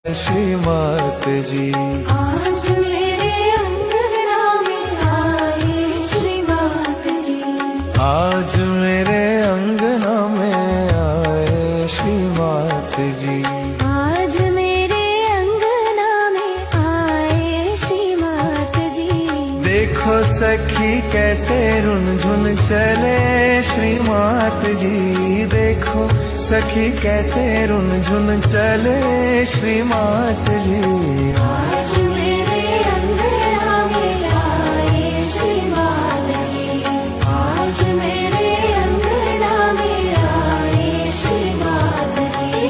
श्रीमात जी आज मेरे अंगना में आए श्रीमात जी। आज मेरे अंगना में आए श्रीमात जी। आज मेरे अंगना में आए श्रीमात जी। देखो सखी कैसे रुनझुन चले श्रीमात जी। देखो सखी कैसे रुनझुन चले श्रीमात जी। आज मेरे अंगना में आए श्रीमात जी। आज मेरे अंगना में आए श्रीमात जी।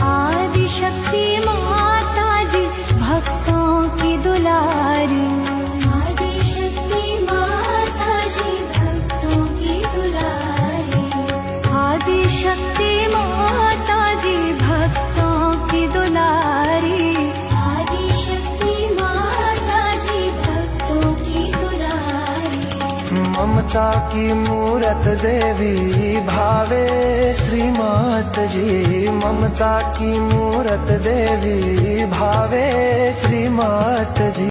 आदिशक्ति माता जी भक्तों की दुलारी। आदिशक्ति माता जी भक्तों की दुलारी। आदिशक्ति माता जी भक्तों की दुलारी। आदिशक्ति माता जी भक्तों की दुलारी। ममता की मूरत देवी भावे श्रीमात जी। ममता की मूरत देवी भावे श्रीमात जी।